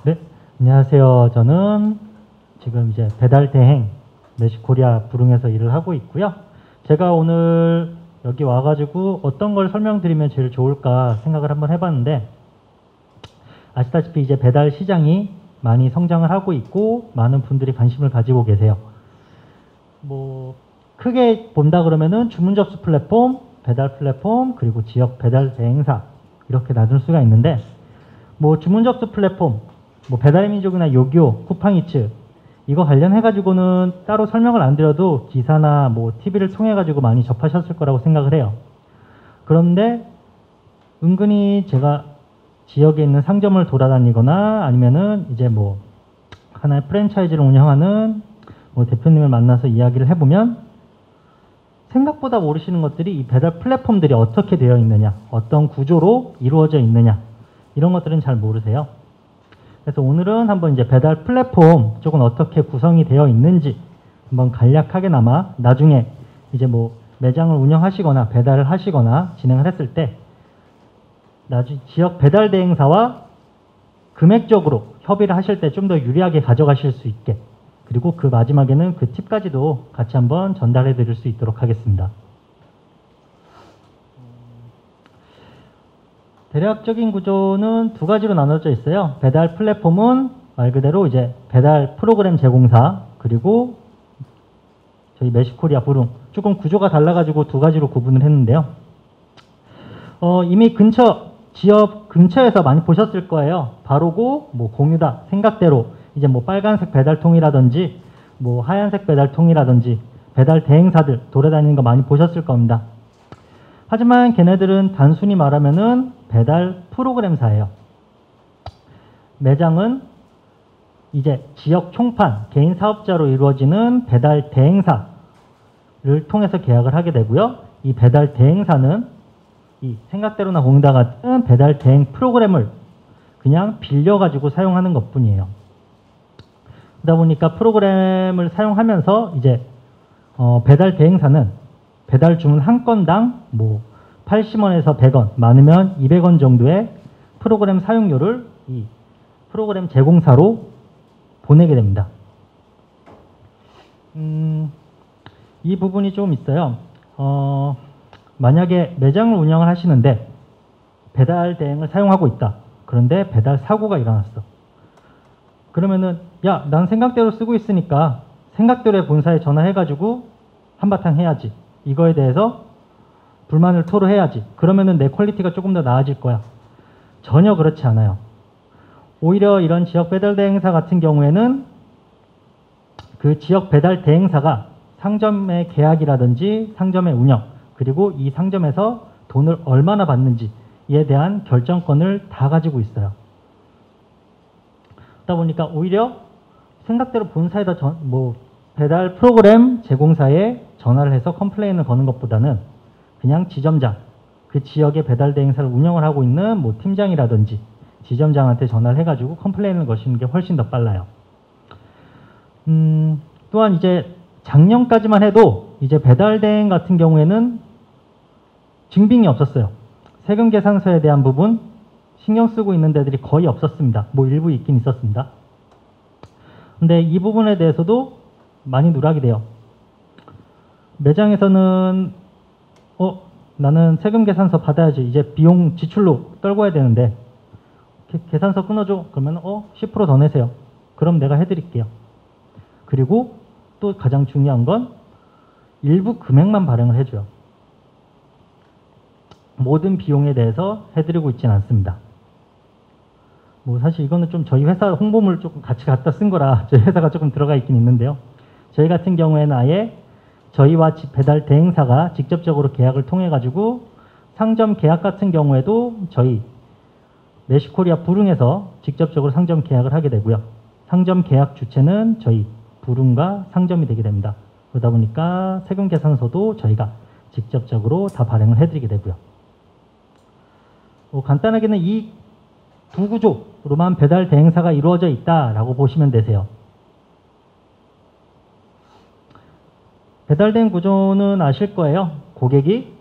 네, 안녕하세요. 저는 지금 이제 배달 대행 메시코리아 부릉에서 일을 하고 있고요. 제가 오늘 여기 와가지고 어떤 걸 설명드리면 제일 좋을까 생각을 한번 해봤는데, 아시다시피 이제 배달 시장이 많이 성장을 하고 있고 많은 분들이 관심을 가지고 계세요. 뭐 크게 본다 그러면은 주문 접수 플랫폼, 배달 플랫폼, 그리고 지역 배달 대행사 이렇게 나눌 수가 있는데, 뭐 주문 접수 플랫폼, 뭐 배달의 민족이나 요기요, 쿠팡이츠 이거 관련해 가지고는 따로 설명을 안 드려도 기사나 뭐 TV를 통해 가지고 많이 접하셨을 거라고 생각을 해요. 그런데 은근히 제가 지역에 있는 상점을 돌아다니거나 아니면은 이제 뭐 하나의 프랜차이즈를 운영하는 뭐 대표님을 만나서 이야기를 해보면 생각보다 모르시는 것들이 이 배달 플랫폼들이 어떻게 되어 있느냐, 어떤 구조로 이루어져 있느냐, 이런 것들은 잘 모르세요. 그래서 오늘은 한번 이제 배달 플랫폼 쪽은 어떻게 구성이 되어 있는지 한번 간략하게나마 나중에 이제 뭐 매장을 운영하시거나 배달을 하시거나 진행을 했을 때 나중에 지역 배달 대행사와 금액적으로 협의를 하실 때 좀 더 유리하게 가져가실 수 있게, 그리고 그 마지막에는 그 팁까지도 같이 한번 전달해 드릴 수 있도록 하겠습니다. 대략적인 구조는 두 가지로 나눠져 있어요. 배달 플랫폼은 말 그대로 이제 배달 프로그램 제공사, 그리고 저희 메시코리아 부릉, 조금 구조가 달라가지고 두 가지로 구분을 했는데요. 이미 지역 근처에서 많이 보셨을 거예요. 바로고, 뭐 공유다, 생각대로 이제 뭐 빨간색 배달통이라든지 뭐 하얀색 배달통이라든지 배달 대행사들 돌아다니는 거 많이 보셨을 겁니다. 하지만 걔네들은 단순히 말하면은 배달 프로그램사예요. 매장은 이제 지역 총판, 개인 사업자로 이루어지는 배달 대행사를 통해서 계약을 하게 되고요. 이 배달 대행사는 이 생각대로나 공유다 같은 배달 대행 프로그램을 그냥 빌려가지고 사용하는 것뿐이에요. 그러다 보니까 프로그램을 사용하면서 이제 배달 대행사는 배달 주문 한 건당 뭐 80원에서 100원, 많으면 200원 정도의 프로그램 사용료를 이 프로그램 제공사로 보내게 됩니다. 이 부분이 좀 있어요. 만약에 매장을 운영을 하시는데 배달 대행을 사용하고 있다. 그런데 배달 사고가 일어났어. 그러면은 야, 난 생각대로 쓰고 있으니까 생각대로의 본사에 전화해가지고 한바탕 해야지. 이거에 대해서 불만을 토로해야지. 그러면은 내 퀄리티가 조금 더 나아질 거야. 전혀 그렇지 않아요. 오히려 이런 지역 배달 대행사 같은 경우에는 그 지역 배달 대행사가 상점의 계약이라든지 상점의 운영, 그리고 이 상점에서 돈을 얼마나 받는지에 대한 결정권을 다 가지고 있어요. 그러다 보니까 오히려 생각대로 본사에다 배달 프로그램 제공사에 전화를 해서 컴플레인을 거는 것보다는 그냥 지점장, 그 지역의 배달 대행사를 운영을 하고 있는 뭐 팀장이라든지 지점장한테 전화를 해가지고 컴플레인을 거시는 게 훨씬 더 빨라요. 또한 이제 작년까지만 해도 이제 배달 대행 같은 경우에는 증빙이 없었어요. 세금 계산서에 대한 부분 신경 쓰고 있는 데들이 거의 없었습니다. 뭐 일부 있긴 있었습니다. 근데 이 부분에 대해서도 많이 누락이 돼요. 매장에서는 나는 세금 계산서 받아야지. 이제 비용 지출로 떨궈야 되는데 계산서 끊어줘. 그러면 10% 더 내세요. 그럼 내가 해드릴게요. 그리고 또 가장 중요한 건 일부 금액만 발행을 해줘요. 모든 비용에 대해서 해드리고 있지는 않습니다. 뭐 사실 이거는 좀 저희 회사 홍보물 조금 같이 갖다 쓴 거라 저희 회사가 조금 들어가 있긴 있는데요. 저희 같은 경우에는 아예 저희와 배달 대행사가 직접적으로 계약을 통해 가지고 상점 계약 같은 경우에도 저희 메시코리아 부릉에서 직접적으로 상점 계약을 하게 되고요. 상점 계약 주체는 저희 부릉과 상점이 되게 됩니다. 그러다 보니까 세금 계산서도 저희가 직접적으로 다 발행을 해드리게 되고요. 간단하게는 이 두 구조로만 배달 대행사가 이루어져 있다라고 보시면 되세요. 배달된 구조는 아실 거예요. 고객이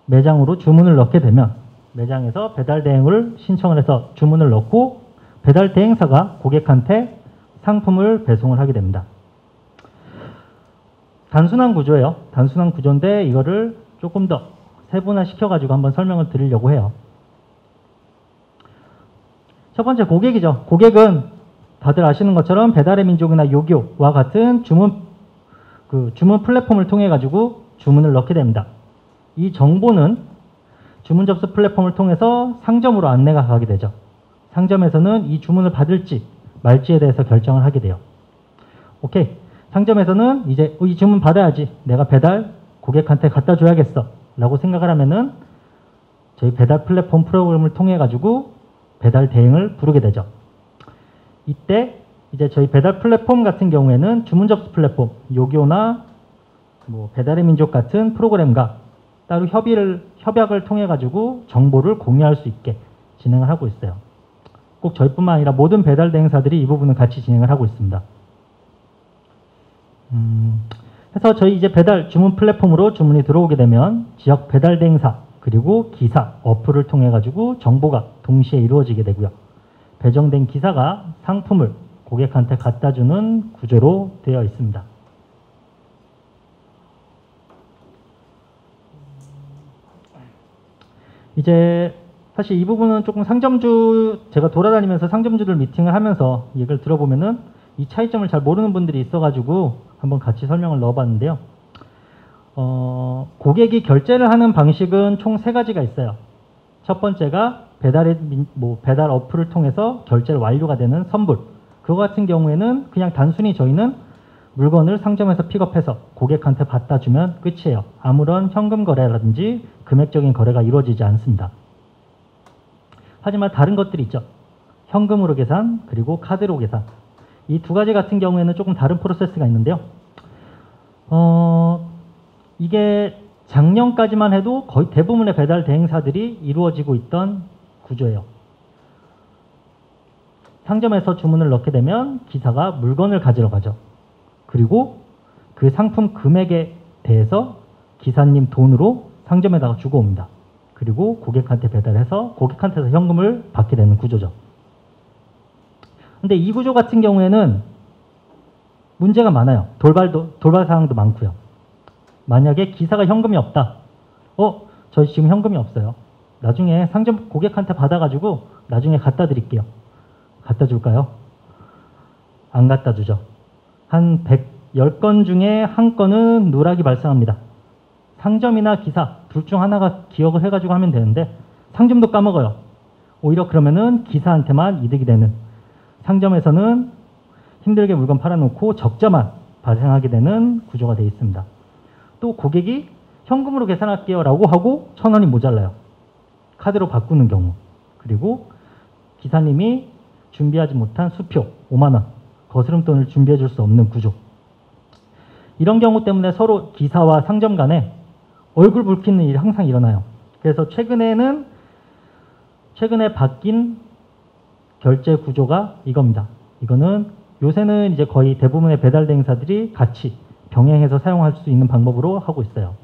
매장으로 주문을 넣게 되면 매장에서 배달 대행을 신청을 해서 주문을 넣고 배달 대행사가 고객한테 상품을 배송을 하게 됩니다. 단순한 구조예요. 단순한 구조인데 이거를 조금 더 세분화 시켜가지고 한번 설명을 드리려고 해요. 첫 번째 고객이죠. 고객은 다들 아시는 것처럼 배달의 민족이나 요기요와 같은 주문 플랫폼을 통해 가지고 주문을 넣게 됩니다. 이 정보는 주문 접수 플랫폼을 통해서 상점으로 안내가 가게 되죠. 상점에서는 이 주문을 받을지 말지에 대해서 결정을 하게 돼요. 오케이. 상점에서는 이제 이 주문 받아야지. 내가 배달 고객한테 갖다 줘야겠어. 라고 생각을 하면은 저희 배달 플랫폼 프로그램을 통해 가지고 배달 대행을 부르게 되죠. 이때 이제 저희 배달 플랫폼 같은 경우에는 주문 접수 플랫폼, 요기요나 뭐 배달의 민족 같은 프로그램과 따로 협약을 통해 가지고 정보를 공유할 수 있게 진행을 하고 있어요. 꼭 저희뿐만 아니라 모든 배달 대행사들이 이 부분을 같이 진행을 하고 있습니다. 그래서 저희 이제 배달 주문 플랫폼으로 주문이 들어오게 되면 지역 배달 대행사 그리고 기사 어플을 통해 가지고 정보가 동시에 이루어지게 되고요. 배정된 기사가 상품을 고객한테 갖다 주는 구조로 되어 있습니다. 이제 사실 이 부분은 조금 제가 돌아다니면서 상점주들 미팅을 하면서 얘기를 들어보면은 이 차이점을 잘 모르는 분들이 있어가지고 한번 같이 설명을 넣어봤는데요. 고객이 결제를 하는 방식은 총 3가지가 있어요. 첫 번째가 배달 어플을 통해서 결제를 완료가 되는 선불. 그거 같은 경우에는 그냥 단순히 저희는 물건을 상점에서 픽업해서 고객한테 갖다 주면 끝이에요. 아무런 현금 거래라든지 금액적인 거래가 이루어지지 않습니다. 하지만 다른 것들이 있죠. 현금으로 계산 그리고 카드로 계산. 이 2가지 같은 경우에는 조금 다른 프로세스가 있는데요. 이게 작년까지만 해도 거의 대부분의 배달 대행사들이 이루어지고 있던 구조예요. 상점에서 주문을 넣게 되면 기사가 물건을 가지러 가죠. 그리고 그 상품 금액에 대해서 기사님 돈으로 상점에다가 주고 옵니다. 그리고 고객한테 배달해서 고객한테서 현금을 받게 되는 구조죠. 근데 이 구조 같은 경우에는 문제가 많아요. 돌발 사항도 많고요. 만약에 기사가 현금이 없다. 저희 지금 현금이 없어요. 나중에 상점 고객한테 받아가지고 나중에 갖다 드릴게요. 갖다 줄까요? 안 갖다 주죠. 한 10건 중에 1건은 누락이 발생합니다. 상점이나 기사 둘 중 하나가 기억을 해가지고 하면 되는데 상점도 까먹어요. 오히려 그러면은 기사한테만 이득이 되는, 상점에서는 힘들게 물건 팔아놓고 적자만 발생하게 되는 구조가 되어 있습니다. 또 고객이 현금으로 계산할게요 라고 하고 1,000원이 모자라요. 카드로 바꾸는 경우. 그리고 기사님이 준비하지 못한 수표 5만원 거스름돈을 준비해 줄 수 없는 구조. 이런 경우 때문에 서로 기사와 상점 간에 얼굴 붉히는 일이 항상 일어나요. 그래서 최근에 바뀐 결제 구조가 이겁니다. 이거는 요새는 이제 거의 대부분의 배달 대행사들이 같이 병행해서 사용할 수 있는 방법으로 하고 있어요.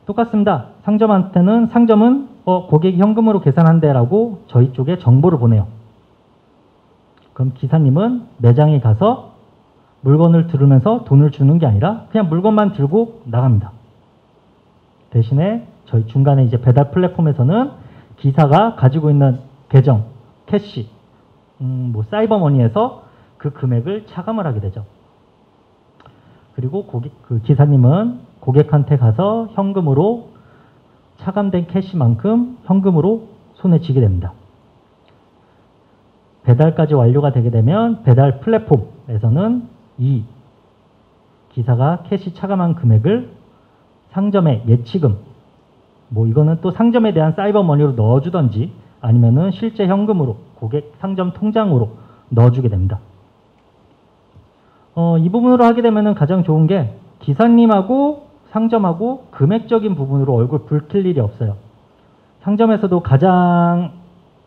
똑같습니다. 상점은 고객이 현금으로 계산한대라고 저희 쪽에 정보를 보내요. 그럼 기사님은 매장에 가서 물건을 들으면서 돈을 주는 게 아니라 그냥 물건만 들고 나갑니다. 대신에 저희 중간에 이제 배달 플랫폼에서는 기사가 가지고 있는 계정, 캐시, 사이버머니에서 그 금액을 차감을 하게 되죠. 그리고 기사님은 고객한테 가서 현금으로 차감된 캐시만큼 현금으로 손에 쥐게 됩니다. 배달까지 완료가 되게 되면 배달 플랫폼에서는 이 기사가 캐시 차감한 금액을 상점의 예치금, 이거는 또 상점에 대한 사이버머니로 넣어주던지 아니면은 실제 현금으로 고객 상점 통장으로 넣어주게 됩니다. 이 부분으로 하게 되면은 가장 좋은 게 기사님하고 상점하고 금액적인 부분으로 얼굴 붉힐 일이 없어요. 상점에서도 가장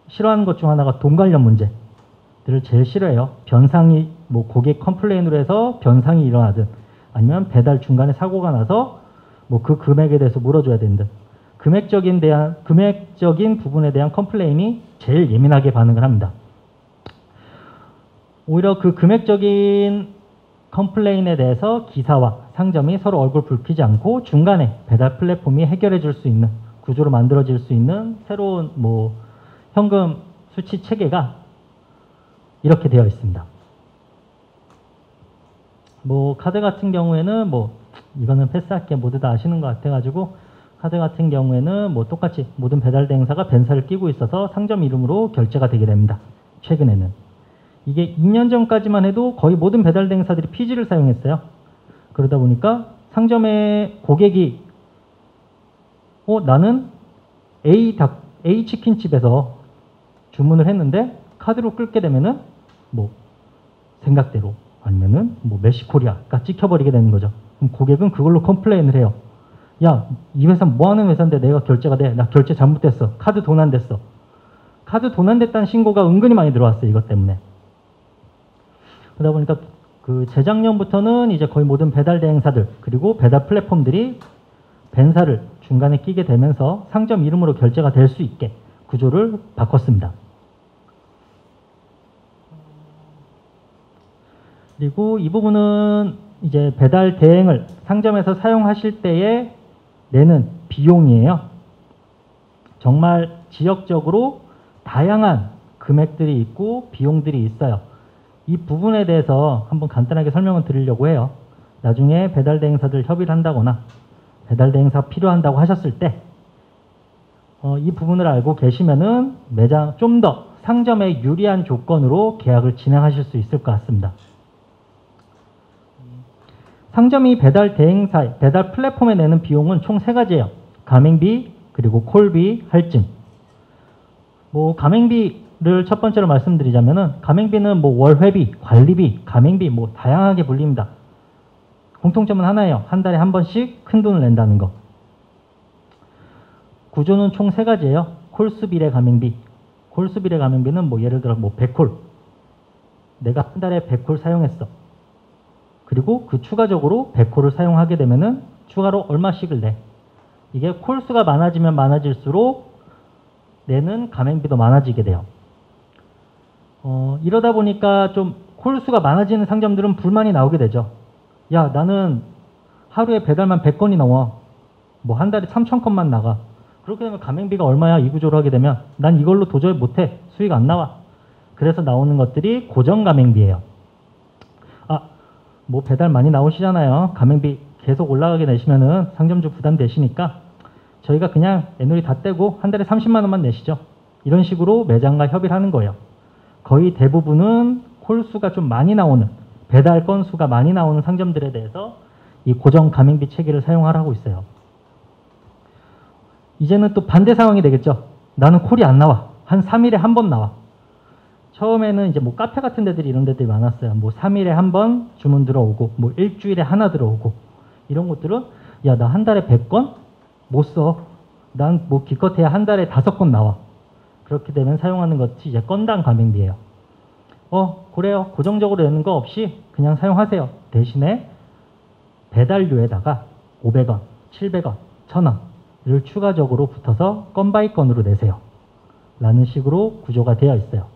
싫어하는 것 중 하나가 돈 관련 문제들을 제일 싫어해요. 변상이 고객 컴플레인으로 해서 변상이 일어나든 아니면 배달 중간에 사고가 나서 그 금액에 대해서 물어줘야 되는 듯 금액적인 부분에 대한 컴플레인이 제일 예민하게 반응을 합니다. 오히려 그 금액적인 컴플레인에 대해서 기사와 상점이 서로 얼굴 붉히지 않고 중간에 배달 플랫폼이 해결해 줄 수 있는 구조로 만들어질 수 있는 새로운 현금 수치 체계가 이렇게 되어 있습니다. 카드 같은 경우에는 이거는 패스할게 모두 다 아시는 것 같아가지고 카드 같은 경우에는 똑같이 모든 배달 대행사가 벤사를 끼고 있어서 상점 이름으로 결제가 되게 됩니다. 최근에는. 이게 2년 전까지만 해도 거의 모든 배달 대행사들이 PG를 사용했어요. 그러다 보니까 상점의 고객이 나는 A 치킨집에서 주문을 했는데 카드로 끌게 되면은 생각대로 아니면은 메시코리아가 찍혀버리게 되는 거죠. 그럼 고객은 그걸로 컴플레인을 해요. 야, 이 회사 뭐 하는 회사인데 내가 결제가 돼? 나 결제 잘못됐어. 카드 도난됐어. 카드 도난됐다는 신고가 은근히 많이 들어왔어요. 이것 때문에. 그러다 보니까 그 재작년부터는 이제 거의 모든 배달 대행사들 그리고 배달 플랫폼들이 벤사를 중간에 끼게 되면서 상점 이름으로 결제가 될 수 있게 구조를 바꿨습니다. 그리고 이 부분은 이제 배달 대행을 상점에서 사용하실 때에 내는 비용이에요. 정말 지역적으로 다양한 금액들이 있고 비용들이 있어요. 이 부분에 대해서 한번 간단하게 설명을 드리려고 해요. 나중에 배달 대행사들 협의를 한다거나 배달 대행사가 필요한다고 하셨을 때 이 부분을 알고 계시면은 매장 좀 더 상점에 유리한 조건으로 계약을 진행하실 수 있을 것 같습니다. 상점이 배달 대행사, 배달 플랫폼에 내는 비용은 총 3가지예요. 가맹비, 그리고 콜비, 할증. 가맹비를 첫 번째로 말씀드리자면은 가맹비는 월회비, 관리비, 가맹비 다양하게 불립니다. 공통점은 하나예요. 한 달에 한 번씩 큰 돈을 낸다는 거. 구조는 총 3가지예요. 콜수비례 가맹비. 콜수비례 가맹비는 예를 들어 100콜. 내가 한 달에 100콜 사용했어. 그리고 그 추가적으로 100콜을 사용하게 되면은 추가로 얼마씩을 내. 이게 콜수가 많아지면 많아질수록 내는 가맹비도 많아지게 돼요. 이러다 보니까 좀 콜수가 많아지는 상점들은 불만이 나오게 되죠. 야, 나는 하루에 배달만 100건이 나와. 한 달에 3,000건만 나가. 그렇게 되면 가맹비가 얼마야? 이 구조로 하게 되면 난 이걸로 도저히 못해. 수익 안 나와. 그래서 나오는 것들이 고정 가맹비예요. 배달 많이 나오시잖아요. 가맹비 계속 올라가게 되시면은 상점주 부담되시니까 저희가 그냥 애누리 다 떼고 한 달에 30만 원만 내시죠. 이런 식으로 매장과 협의를 하는 거예요. 거의 대부분은 콜수가 좀 많이 나오는 배달 건수가 많이 나오는 상점들에 대해서 이 고정 가맹비 체계를 사용하라고 있어요. 이제는 또 반대 상황이 되겠죠. 나는 콜이 안 나와. 한 3일에 한 번 나와. 처음에는 이제 카페 같은 데들이 이런 데들이 많았어요. 3일에 한 번 주문 들어오고, 일주일에 하나 들어오고, 이런 것들은, 야, 나 한 달에 100건? 못 써. 난 기껏해야 한 달에 5건 나와. 그렇게 되면 사용하는 것이 이제 건당 가맹비예요. 그래요. 고정적으로 내는 거 없이 그냥 사용하세요. 대신에 배달료에다가 500원, 700원, 1000원을 추가적으로 붙어서 건 바이 건으로 내세요. 라는 식으로 구조가 되어 있어요.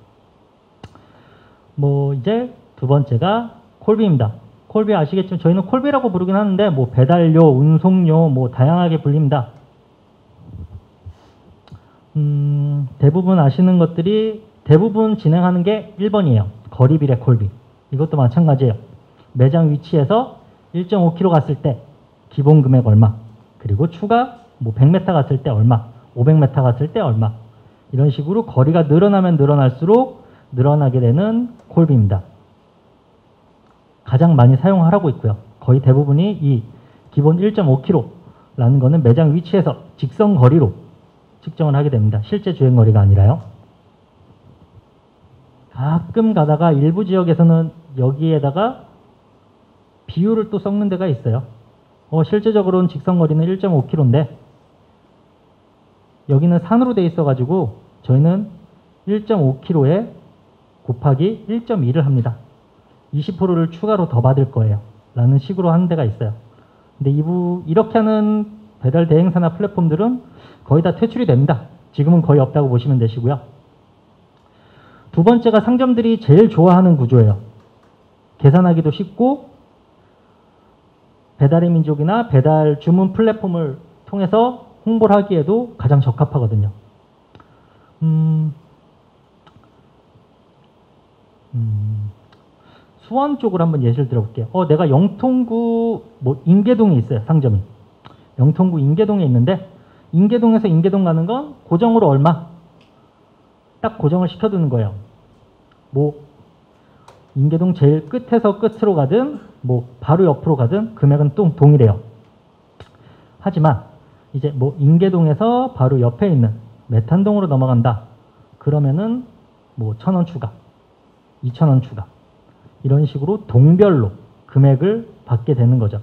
이제 두 번째가 콜비입니다. 콜비 아시겠지만 저희는 콜비라고 부르긴 하는데 배달료, 운송료 다양하게 불립니다. 대부분 아시는 것들이 대부분 진행하는 게 1번이에요. 거리비례 콜비. 이것도 마찬가지예요. 매장 위치에서 1.5km 갔을 때 기본 금액 얼마, 그리고 추가 100m 갔을 때 얼마, 500m 갔을 때 얼마, 이런 식으로 거리가 늘어나면 늘어날수록 늘어나게 되는 콜비입니다. 가장 많이 사용하라고 있고요. 거의 대부분이 이 기본 1.5km라는 거는 매장 위치에서 직선 거리로 측정을 하게 됩니다. 실제 주행 거리가 아니라요. 가끔 가다가 일부 지역에서는 여기에다가 비율을 또 섞는 데가 있어요. 실제적으로는 직선 거리는 1.5km인데 여기는 산으로 돼 있어가지고 저희는 1.5km에 곱하기 1.2를 합니다. 20%를 추가로 더 받을 거예요. 라는 식으로 하는 데가 있어요. 근데 이렇게 하는 배달 대행사나 플랫폼들은 거의 다 퇴출이 됩니다. 지금은 거의 없다고 보시면 되시고요. 두 번째가 상점들이 제일 좋아하는 구조예요. 계산하기도 쉽고 배달의 민족이나 배달 주문 플랫폼을 통해서 홍보를 하기에도 가장 적합하거든요. 수원 쪽으로 한번 예시를 들어볼게요. 내가 영통구 인계동에 있어요. 상점이. 영통구 인계동에 있는데 인계동에서 인계동 가는 건 고정으로 얼마? 딱 고정을 시켜두는 거예요. 인계동 제일 끝에서 끝으로 가든 바로 옆으로 가든 금액은 또 동일해요. 하지만 이제 인계동에서 바로 옆에 있는 메탄동으로 넘어간다. 그러면은 1,000원 추가, 2,000원 추가 이런 식으로 동별로 금액을 받게 되는 거죠.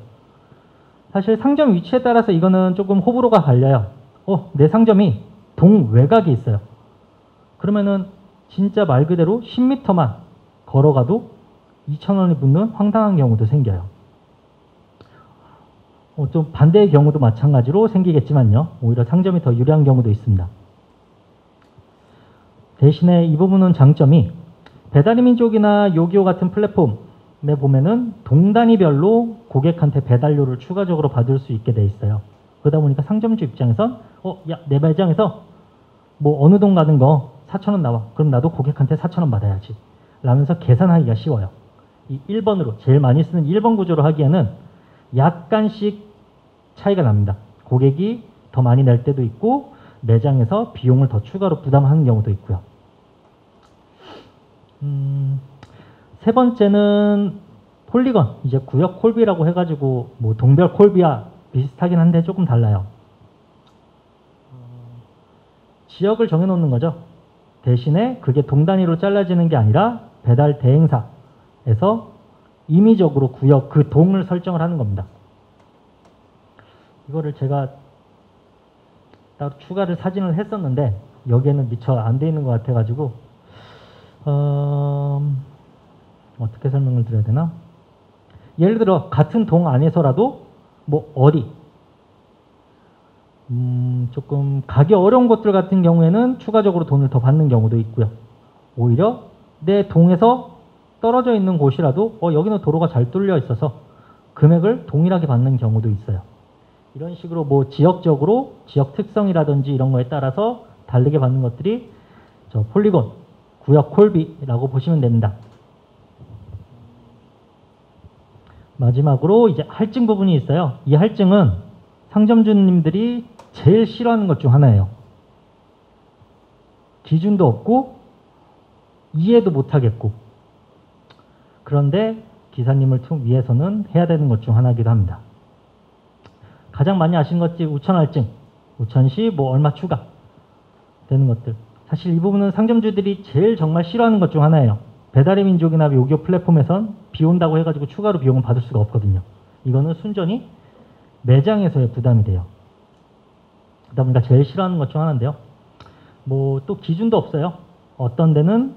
사실 상점 위치에 따라서 이거는 조금 호불호가 갈려요. 내 상점이 동 외곽에 있어요. 그러면은 진짜 말 그대로 10m만 걸어가도 2,000원이 붙는 황당한 경우도 생겨요. 좀 반대의 경우도 마찬가지로 생기겠지만요. 오히려 상점이 더 유리한 경우도 있습니다. 대신에 이 부분은 장점이 배달의 민족이나 요기요 같은 플랫폼에 보면은 동 단위별로 고객한테 배달료를 추가적으로 받을 수 있게 돼 있어요. 그러다 보니까 상점주 입장에선 내 매장에서 어느 동 가는 거 4,000원 나와. 그럼 나도 고객한테 4,000원 받아야지. 라면서 계산하기가 쉬워요. 이 1번으로 제일 많이 쓰는 1번 구조로 하기에는 약간씩 차이가 납니다. 고객이 더 많이 낼 때도 있고 매장에서 비용을 더 추가로 부담하는 경우도 있고요. 세 번째는 폴리건, 이제 구역 콜비라고 해가지고 동별 콜비와 비슷하긴 한데 조금 달라요. 지역을 정해놓는 거죠. 대신에 그게 동 단위로 잘라지는 게 아니라 배달 대행사에서 임의적으로 구역 그 동을 설정을 하는 겁니다. 이거를 제가 따로 추가를 사진을 했었는데 여기에는 미처 안 돼 있는 것 같아가지고 어떻게 설명을 드려야 되나? 예를 들어 같은 동 안에서라도 어디 조금 가기 어려운 곳들 같은 경우에는 추가적으로 돈을 더 받는 경우도 있고요. 오히려 내 동에서 떨어져 있는 곳이라도 여기는 도로가 잘 뚫려 있어서 금액을 동일하게 받는 경우도 있어요. 이런 식으로 지역적으로 지역 특성이라든지 이런 거에 따라서 다르게 받는 것들이 저 폴리곤, 구역 콜비라고 보시면 됩니다. 마지막으로 이제 할증 부분이 있어요. 이 할증은 상점주님들이 제일 싫어하는 것 중 하나예요. 기준도 없고 이해도 못하겠고 그런데 기사님을 위해서는 해야 되는 것 중 하나이기도 합니다. 가장 많이 아시는 것이 우천 할증, 우천시 얼마 추가 되는 것들. 사실 이 부분은 상점주들이 제일 정말 싫어하는 것 중 하나예요. 배달의 민족이나 요기요 플랫폼에선 비 온다고 해가지고 추가로 비용을 받을 수가 없거든요. 이거는 순전히 매장에서의 부담이 돼요. 그러다 보니까 제일 싫어하는 것 중 하나인데요. 또 기준도 없어요. 어떤 데는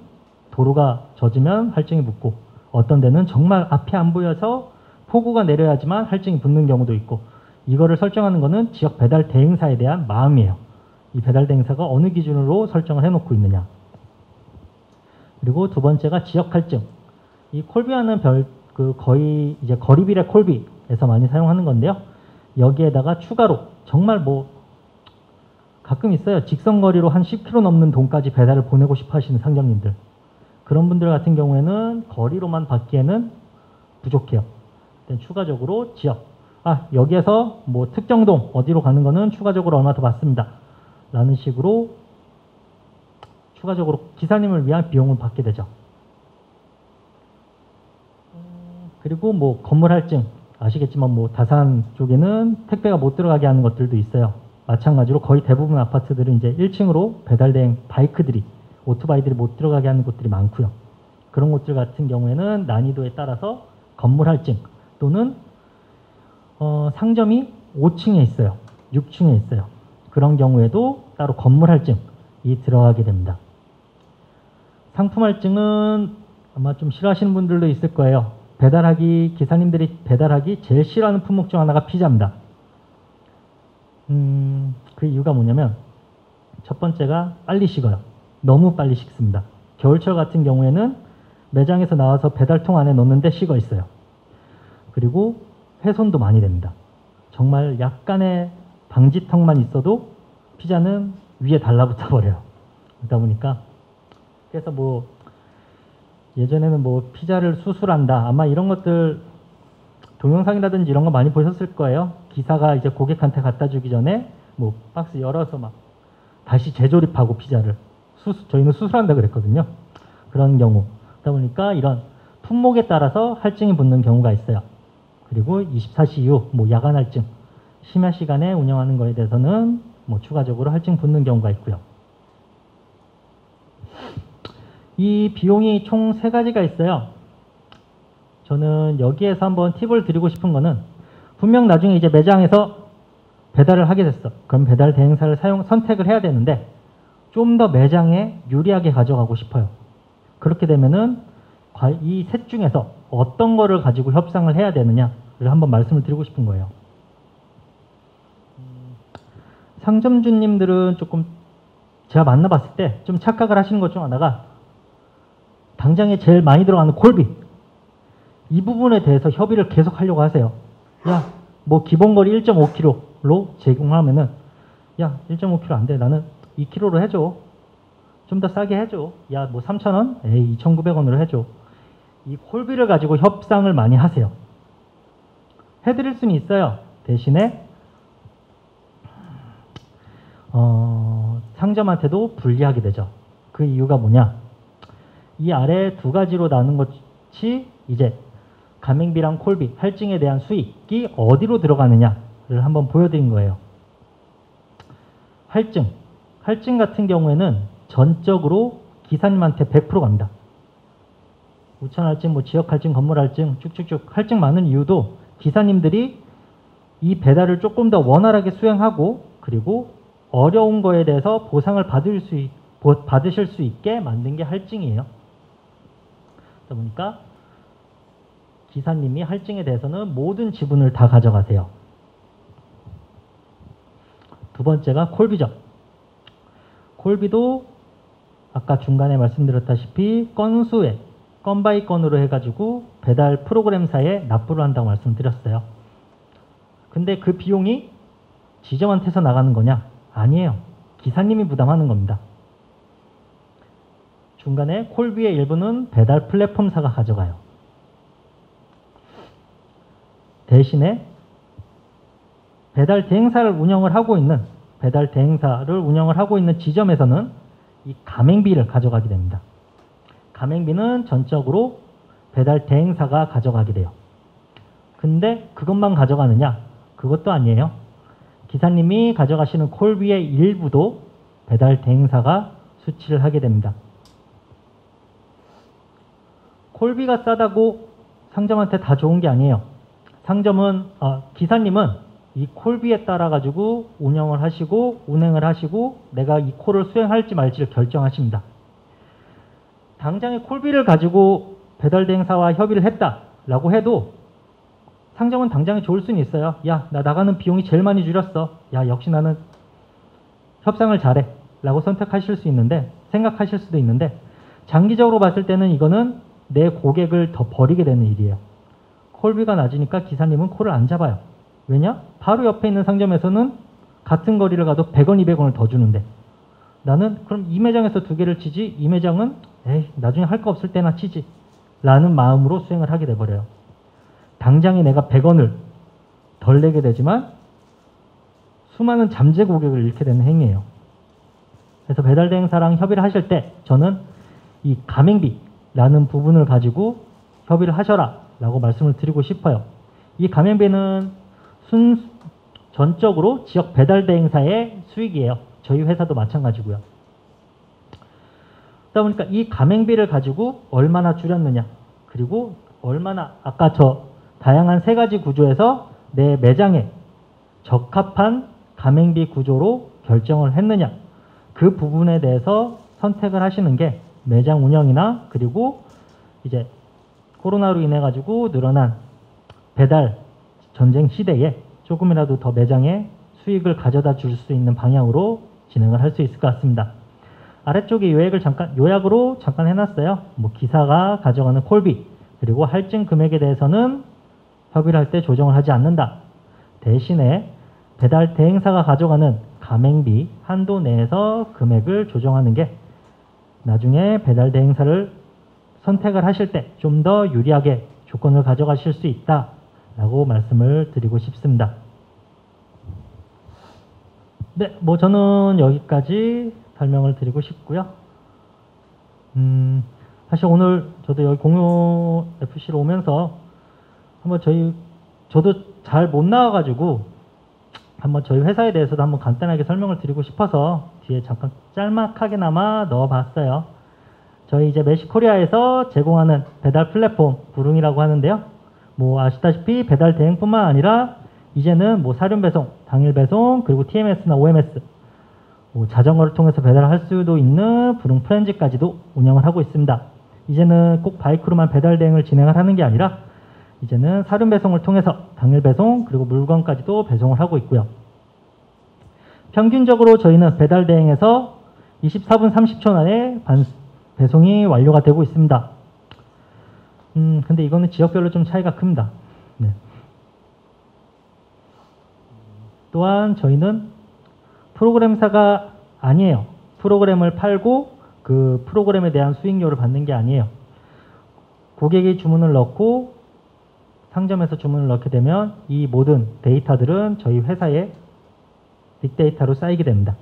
도로가 젖으면 할증이 붙고 어떤 데는 정말 앞이 안 보여서 폭우가 내려야지만 할증이 붙는 경우도 있고 이거를 설정하는 거는 지역 배달 대행사에 대한 마음이에요. 이 배달 대행사가 어느 기준으로 설정을 해놓고 있느냐. 그리고 두 번째가 지역 할증. 이 콜비와는 거의 이제 거리비례 콜비에서 많이 사용하는 건데요. 여기에다가 추가로 정말 가끔 있어요. 직선거리로 한 10km 넘는 동까지 배달을 보내고 싶어 하시는 상점님들. 그런 분들 같은 경우에는 거리로만 받기에는 부족해요. 추가적으로 지역. 여기에서 특정 동 어디로 가는 거는 추가적으로 얼마 더 받습니다. 라는 식으로 추가적으로 기사님을 위한 비용을 받게 되죠. 그리고 건물 할증. 아시겠지만 다산 쪽에는 택배가 못 들어가게 하는 것들도 있어요. 마찬가지로 거의 대부분 아파트들은 이제 1층으로 배달대행 바이크들이 오토바이들이 못 들어가게 하는 곳들이 많고요. 그런 곳들 같은 경우에는 난이도에 따라서 건물 할증 또는 상점이 5층에 있어요. 6층에 있어요. 그런 경우에도 따로 건물 할증이 들어가게 됩니다. 상품 할증은 아마 좀 싫어하시는 분들도 있을 거예요. 기사님들이 배달하기 제일 싫어하는 품목 중 하나가 피자입니다. 그 이유가 뭐냐면 첫 번째가 빨리 식어요. 너무 빨리 식습니다. 겨울철 같은 경우에는 매장에서 나와서 배달통 안에 넣는데 식어 있어요. 그리고 훼손도 많이 됩니다. 정말 약간의 방지턱만 있어도 피자는 위에 달라붙어 버려요. 그러다 보니까 그래서 뭐 예전에는 뭐 피자를 수술한다 아마 이런 것들 동영상이라든지 이런 거 많이 보셨을 거예요. 기사가 이제 고객한테 갖다 주기 전에 뭐 박스 열어서 막 다시 재조립하고 피자를 저희는 수술한다 그랬거든요. 그런 경우. 그러다 보니까 이런 품목에 따라서 할증이 붙는 경우가 있어요. 그리고 24시 이후 뭐 야간 할증, 심야 시간에 운영하는 거에 대해서는 뭐 추가적으로 할증 붙는 경우가 있고요. 이 비용이 총 3가지가 있어요. 저는 여기에서 한번 팁을 드리고 싶은 거는 분명 나중에 이제 매장에서 배달을 하게 됐어. 그럼 배달 대행사를 선택을 해야 되는데 좀 더 매장에 유리하게 가져가고 싶어요. 그렇게 되면은 이 셋 중에서 어떤 거를 가지고 협상을 해야 되느냐를 한번 말씀을 드리고 싶은 거예요. 상점주님들은 조금 제가 만나봤을 때 좀 착각을 하시는 것 중 하나가 당장에 제일 많이 들어가는 콜비 이 부분에 대해서 협의를 계속 하려고 하세요. 야, 뭐 기본거리 1.5kg로 제공하면은 야, 1.5kg 안 돼. 나는 2kg로 해줘. 좀 더 싸게 해줘. 야, 뭐 3,000원? 에이, 2,900원으로 해줘. 이 콜비를 가지고 협상을 많이 하세요. 해드릴 수는 있어요. 대신에 상점한테도 불리하게 되죠. 그 이유가 뭐냐? 이 아래 2가지로 나눈 것이 이제 가맹비랑 콜비, 할증에 대한 수익이 어디로 들어가느냐를 한번 보여드린 거예요. 할증 같은 경우에는 전적으로 기사님한테 100% 갑니다. 우천 할증, 뭐 지역 할증, 건물 할증, 쭉쭉쭉 할증 많은 이유도 기사님들이 이 배달을 조금 더 원활하게 수행하고 그리고 어려운 거에 대해서 보상을 받으실 수 있게 만든 게 할증이에요. 그러다 보니까 기사님이 할증에 대해서는 모든 지분을 다 가져가세요. 두 번째가 콜비죠. 콜비도 아까 중간에 말씀드렸다시피 건수에 건 바이 건으로 해가지고 배달 프로그램사에 납부를 한다고 말씀드렸어요. 근데 그 비용이 지점한테서 나가는 거냐? 아니에요. 기사님이 부담하는 겁니다. 중간에 콜비의 일부는 배달 플랫폼사가 가져가요. 대신에 배달 대행사를 운영을 하고 있는 지점에서는 이 가맹비를 가져가게 됩니다. 가맹비는 전적으로 배달 대행사가 가져가게 돼요. 근데 그것만 가져가느냐? 그것도 아니에요. 기사님이 가져가시는 콜비의 일부도 배달 대행사가 수취를 하게 됩니다. 콜비가 싸다고 상점한테 다 좋은 게 아니에요. 기사님은 이 콜비에 따라 가지고 운영을 하시고 운행을 하시고 내가 이 콜을 수행할지 말지를 결정하십니다. 당장에 콜비를 가지고 배달 대행사와 협의를 했다라고 해도 상점은 당장에 좋을 수는 있어요. 야, 나 나가는 비용이 제일 많이 줄였어. 야, 역시 나는 협상을 잘해 라고 생각하실 수도 있는데 장기적으로 봤을 때는 이거는 내 고객을 더 버리게 되는 일이에요. 콜비가 낮으니까 기사님은 콜을 안 잡아요. 왜냐? 바로 옆에 있는 상점에서는 같은 거리를 가도 100원, 200원을 더 주는데 나는 그럼 이 매장에서 2개를 치지 이 매장은 에이 나중에 할 거 없을 때나 치지 라는 마음으로 수행을 하게 돼버려요. 당장에 내가 100원을 덜 내게 되지만 수많은 잠재 고객을 잃게 되는 행위예요. 그래서 배달 대행사랑 협의를 하실 때 저는 이 가맹비라는 부분을 가지고 협의를 하셔라 라고 말씀을 드리고 싶어요. 이 가맹비는 전적으로 지역 배달 대행사의 수익이에요. 저희 회사도 마찬가지고요. 그러다 보니까 이 가맹비를 가지고 얼마나 줄였느냐 그리고 얼마나 아까 저 다양한 3가지 구조에서 내 매장에 적합한 가맹비 구조로 결정을 했느냐 그 부분에 대해서 선택을 하시는 게 매장 운영이나 그리고 이제 코로나로 인해 가지고 늘어난 배달 전쟁 시대에 조금이라도 더 매장에 수익을 가져다 줄 수 있는 방향으로 진행을 할 수 있을 것 같습니다. 아래쪽에 요약으로 잠깐 해놨어요. 뭐 기사가 가져가는 콜비, 그리고 할증 금액에 대해서는 협의를 할 때 조정을 하지 않는다. 대신에 배달 대행사가 가져가는 가맹비 한도 내에서 금액을 조정하는 게 나중에 배달 대행사를 선택을 하실 때 좀 더 유리하게 조건을 가져가실 수 있다라고 말씀을 드리고 싶습니다. 네, 뭐 저는 여기까지 설명을 드리고 싶고요. 사실 오늘 저도 여기 공유 FC로 오면서 한번 저도 잘 못 나와가지고 한번 저희 회사에 대해서도 한번 간단하게 설명을 드리고 싶어서 뒤에 잠깐 짤막하게나마 넣어봤어요. 저희 이제 메시코리아에서 제공하는 배달 플랫폼 부릉이라고 하는데요. 뭐 아시다시피 배달 대행뿐만 아니라 이제는 뭐 사륜 배송, 당일 배송, 그리고 TMS나 OMS, 뭐 자전거를 통해서 배달할 수도 있는 부릉 프렌즈까지도 운영을 하고 있습니다. 이제는 꼭 바이크로만 배달 대행을 진행을 하는 게 아니라 이제는 사륜 배송을 통해서 당일 배송, 그리고 물건까지도 배송을 하고 있고요. 평균적으로 저희는 배달 대행에서 24분 30초 안에 배송이 완료가 되고 있습니다. 근데 이거는 지역별로 좀 차이가 큽니다. 네. 또한 저희는 프로그램사가 아니에요. 프로그램을 팔고 그 프로그램에 대한 수익료를 받는 게 아니에요. 고객이 주문을 넣고 상점에서 주문을 넣게 되면 이 모든 데이터들은 저희 회사의 빅데이터로 쌓이게 됩니다.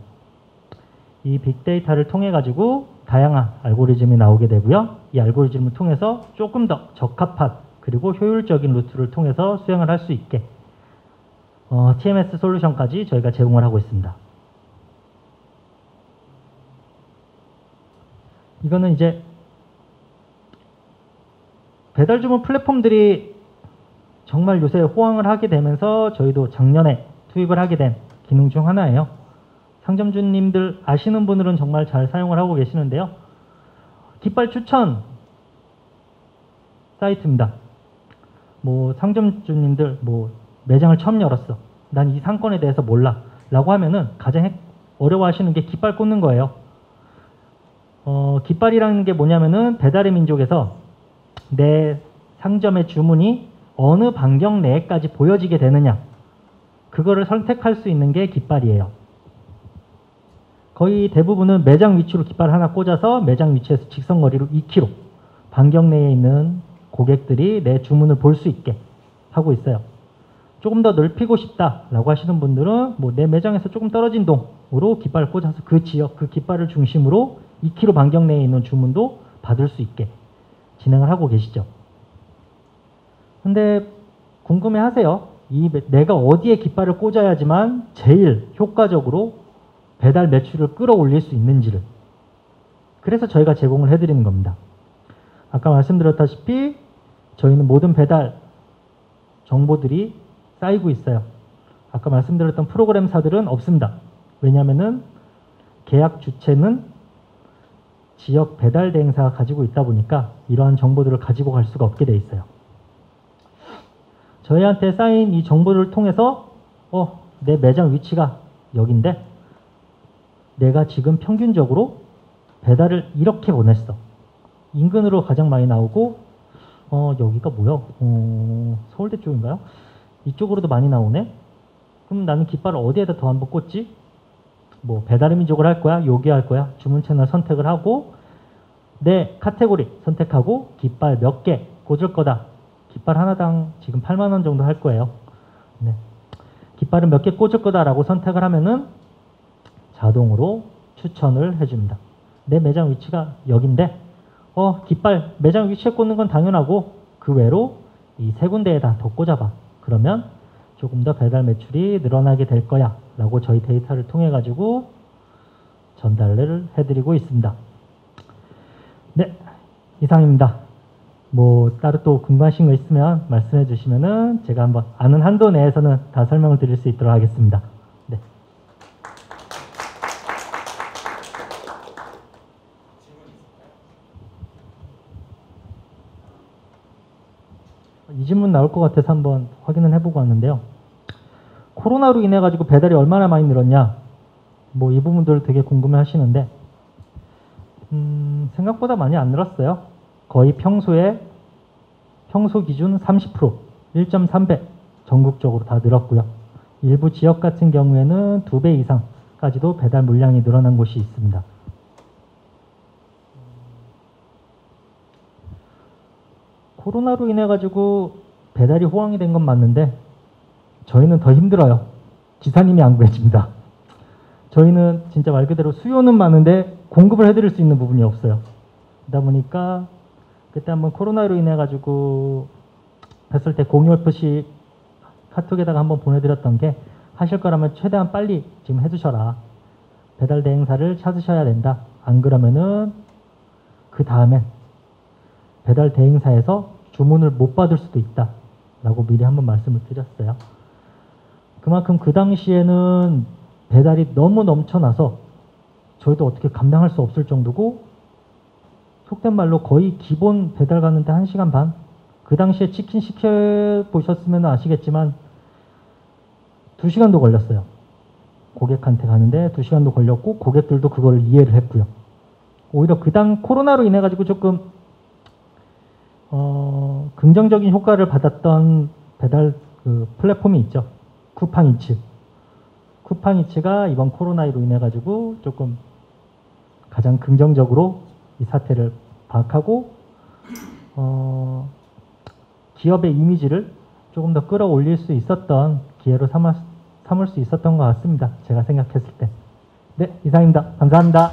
이 빅데이터를 통해 가지고 다양한 알고리즘이 나오게 되고요. 이 알고리즘을 통해서 조금 더 적합한 그리고 효율적인 루트를 통해서 수행을 할 수 있게 TMS 솔루션까지 저희가 제공을 하고 있습니다. 이거는 이제 배달 주문 플랫폼들이 정말 요새 호황을 하게 되면서 저희도 작년에 투입을 하게 된 기능 중 하나예요. 상점주님들 아시는 분들은 정말 잘 사용을 하고 계시는데요. 깃발 추천 사이트입니다. 뭐 상점주님들 뭐 매장을 처음 열었어. 난 이 상권에 대해서 몰라. 라고 하면은 가장 어려워하시는 게 깃발 꽂는 거예요. 깃발이라는 게 뭐냐면은 배달의 민족에서 내 상점의 주문이 어느 반경 내에까지 보여지게 되느냐. 그거를 선택할 수 있는 게 깃발이에요. 거의 대부분은 매장 위치로 깃발 하나 꽂아서 매장 위치에서 직선거리로 2km 반경 내에 있는 고객들이 내 주문을 볼 수 있게 하고 있어요. 조금 더 넓히고 싶다라고 하시는 분들은 뭐 내 매장에서 조금 떨어진 동으로 깃발을 꽂아서 그 지역, 그 깃발을 중심으로 2km 반경 내에 있는 주문도 받을 수 있게 진행을 하고 계시죠. 근데 궁금해 하세요. 내가 어디에 깃발을 꽂아야지만 제일 효과적으로 배달 매출을 끌어올릴 수 있는지를. 그래서 저희가 제공을 해드리는 겁니다. 아까 말씀드렸다시피 저희는 모든 배달 정보들이 쌓이고 있어요. 아까 말씀드렸던 프로그램사들은 없습니다. 왜냐하면은 계약 주체는 지역 배달 대행사가 가지고 있다 보니까 이러한 정보들을 가지고 갈 수가 없게 돼 있어요. 저희한테 쌓인 이 정보를 통해서 내 매장 위치가 여긴데 내가 지금 평균적으로 배달을 이렇게 보냈어. 인근으로 가장 많이 나오고 여기가 뭐야? 서울대 쪽인가요? 이쪽으로도 많이 나오네? 그럼 나는 깃발을 어디에다 더 한번 꽂지? 뭐 배달의 민족을 할 거야? 요기 할 거야? 주문 채널 선택을 하고 내 카테고리 선택하고 깃발 몇 개 꽂을 거다. 깃발 하나당 지금 8만 원 정도 할 거예요. 네. 깃발은 몇 개 꽂을 거다라고 선택을 하면은 자동으로 추천을 해줍니다. 내 매장 위치가 여긴데 깃발 매장 위치에 꽂는 건 당연하고 그 외로 이 세 군데에다 더 꽂아봐. 그러면 조금 더 배달 매출이 늘어나게 될 거야 라고 저희 데이터를 통해 가지고 전달을 해드리고 있습니다. 네, 이상입니다. 뭐 따로 또 궁금하신 거 있으면 말씀해 주시면은 제가 한번 아는 한도 내에서는 다 설명을 드릴 수 있도록 하겠습니다. 네. 이 질문 나올 것 같아서 한번 확인을 해보고 왔는데요. 코로나로 인해 가지고 배달이 얼마나 많이 늘었냐? 뭐 이 부분들 되게 궁금해 하시는데 생각보다 많이 안 늘었어요. 거의 평소 기준 30%, 1.3배 전국적으로 다 늘었고요. 일부 지역 같은 경우에는 2배 이상까지도 배달 물량이 늘어난 곳이 있습니다. 코로나로 인해 가지고 배달이 호황이 된 건 맞는데 저희는 더 힘들어요. 기사님이 안 구해집니다. 저희는 진짜 말 그대로 수요는 많은데 공급을 해드릴 수 있는 부분이 없어요. 그러다 보니까 그때 한번 코로나로 인해 가지고 했을 때 공유FC 카톡에다가 한번 보내드렸던 게 하실 거라면 최대한 빨리 지금 해주셔라. 배달 대행사를 찾으셔야 된다. 안 그러면은 그 다음엔 배달 대행사에서 주문을 못 받을 수도 있다. 라고 미리 한번 말씀을 드렸어요. 그만큼 그 당시에는 배달이 너무 넘쳐나서 저희도 어떻게 감당할 수 없을 정도고 속된 말로 거의 기본 배달 가는데 1시간 반? 그 당시에 치킨 시켜보셨으면 아시겠지만 2시간도 걸렸어요. 고객한테 가는데 2시간도 걸렸고 고객들도 그걸 이해를 했고요. 오히려 코로나로 인해 가지고 조금 긍정적인 효과를 받았던 배달 그 플랫폼이 있죠. 쿠팡이츠. 쿠팡이츠가 이번 코로나로 인해 가지고 조금 가장 긍정적으로 이 사태를 파악하고 기업의 이미지를 조금 더 끌어올릴 수 있었던 기회로 삼을 수 있었던 것 같습니다. 제가 생각했을 때. 네, 이상입니다. 감사합니다.